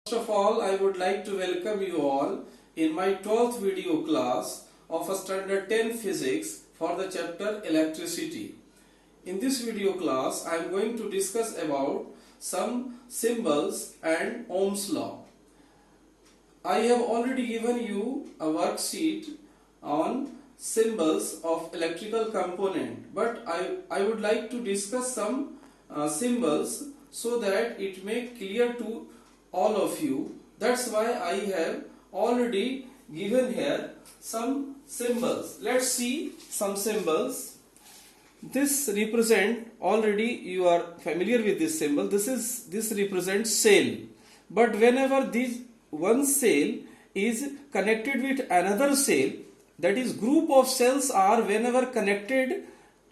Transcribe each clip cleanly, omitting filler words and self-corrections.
First of all, I would like to welcome you all in my 12th video class of a Standard 10 Physics for the chapter Electricity. In this video class, I am going to discuss about some symbols and Ohm's law. I have already given you a worksheet on symbols of electrical component, but I would like to discuss some symbols so that it may clear to all of you. That's why I have already given here some symbols. Let's see some symbols. This represent, already you are familiar with this symbol. This represents cell. But whenever this one cell is connected with another cell, that is group of cells are whenever connected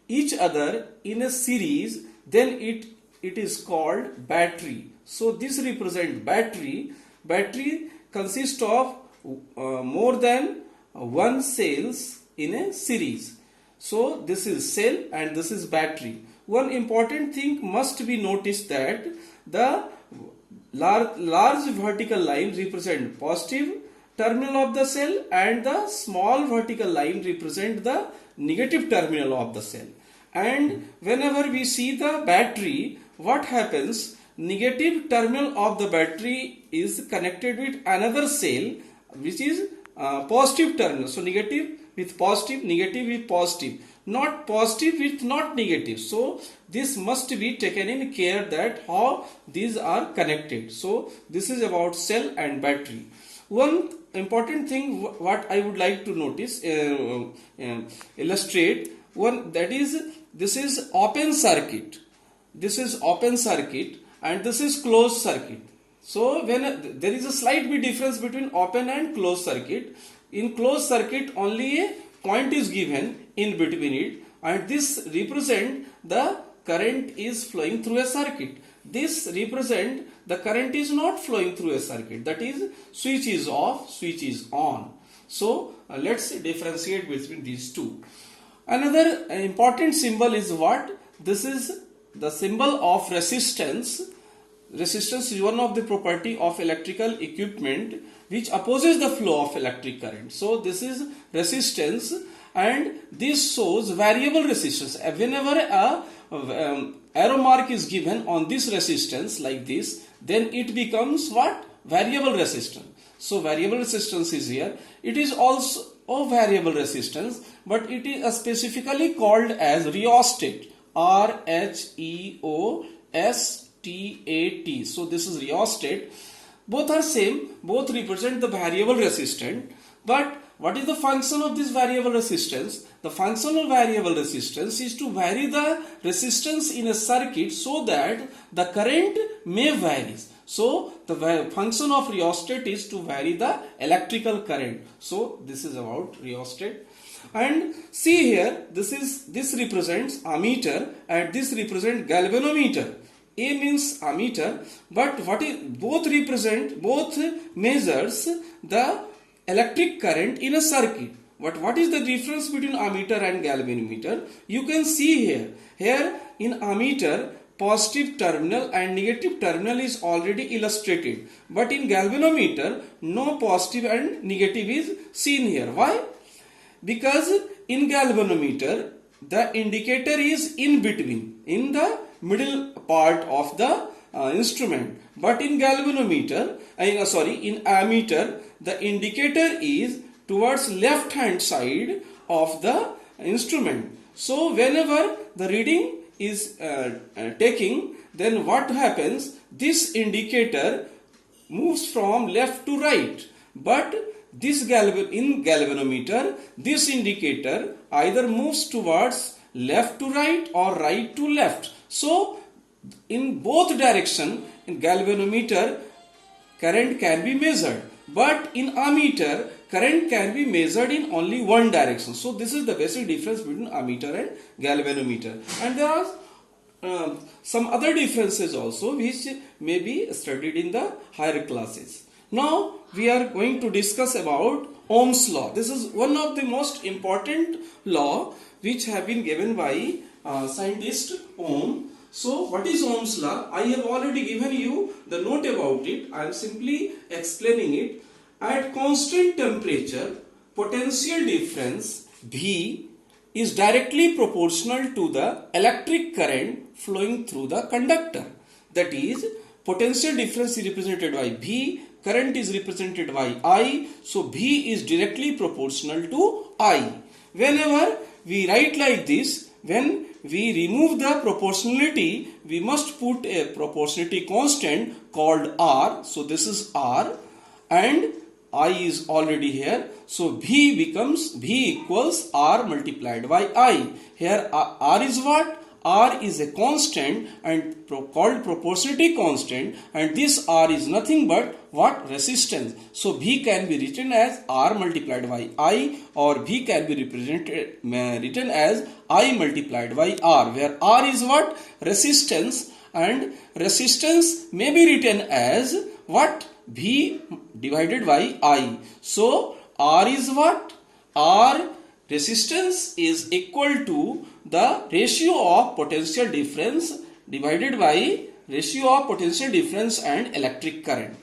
each other in a series, then it is called battery. So this represents battery. Battery consists of more than one cells in a series. So this is cell and this is battery. One important thing must be noticed that the large vertical line represent positive terminal of the cell and the small vertical line represent the negative terminal of the cell. And whenever we see the battery, what happens? Negative terminal of the battery is connected with another cell which is positive terminal. So negative with positive, negative with positive, not positive with not negative. So this must be taken in care that how these are connected. So this is about cell and battery. One important thing what I would like to notice, illustrate one, that is this is open circuit. This is open circuit and this is closed circuit. So when there is a slight bit difference between open and closed circuit. In closed circuit only a point is given in between it, and this represent the current is flowing through a circuit. This represent the current is not flowing through a circuit, that is switch is off, switch is on. So let's differentiate between these two. Another important symbol is what? This is the symbol of resistance. Resistance is one of the property of electrical equipment which opposes the flow of electric current. So this is resistance, and this shows variable resistance. Whenever a arrow mark is given on this resistance like this, then it becomes what? Variable resistance. So variable resistance is here. It is also a variable resistance, but it is specifically called as rheostat. RHEOSTAT. So this is rheostat. Both are same, both represent the variable resistance. But what is the function of this variable resistance? The function of variable resistance is to vary the resistance in a circuit so that the current may vary. So the function of rheostat is to vary the electrical current. So this is about rheostat. And see here, this represents ammeter and this represents galvanometer. A means ammeter, but both measures the electric current in a circuit. But what is the difference between ammeter and galvanometer? You can see here. Here in ammeter, positive terminal and negative terminal is already illustrated. But in galvanometer, no positive and negative is seen here. Why? Because in galvanometer, the indicator is in between, in the middle part of the instrument. But in galvanometer, in ammeter, the indicator is towards left hand side of the instrument. So whenever the reading is taking, then what happens? This indicator moves from left to right. But in galvanometer, this indicator either moves towards left to right or right to left. So in both direction, in galvanometer, current can be measured. But in ammeter, current can be measured in only one direction. So this is the basic difference between ammeter and galvanometer. And there are some other differences also which may be studied in the higher classes. Now we are going to discuss about Ohm's law. This is one of the most important law which have been given by scientist Ohm. So what is Ohm's law? I have already given you the note about it. I am simply explaining it. At constant temperature, potential difference V is directly proportional to the electric current flowing through the conductor. That is, potential difference is represented by V, current is represented by I, so V is directly proportional to I. Whenever we write like this, when we remove the proportionality, we must put a proportionality constant called R. So this is R and I is already here. So V equals R multiplied by I. Here R is what? R is a constant and called proportionality constant, and this R is nothing but what? Resistance. So V can be written as R multiplied by I, or V can be written as I multiplied by R, where R is what? Resistance, and resistance may be written as what? V divided by I. So R is what? R resistance is equal to the ratio of potential difference divided by ratio of potential difference and electric current.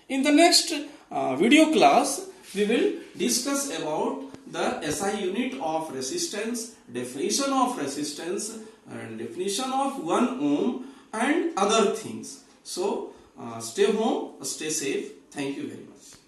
In the next video class, we will discuss about the SI unit of resistance, definition of resistance, and definition of 1 ohm and other things. So stay home, stay safe. Thank you very much.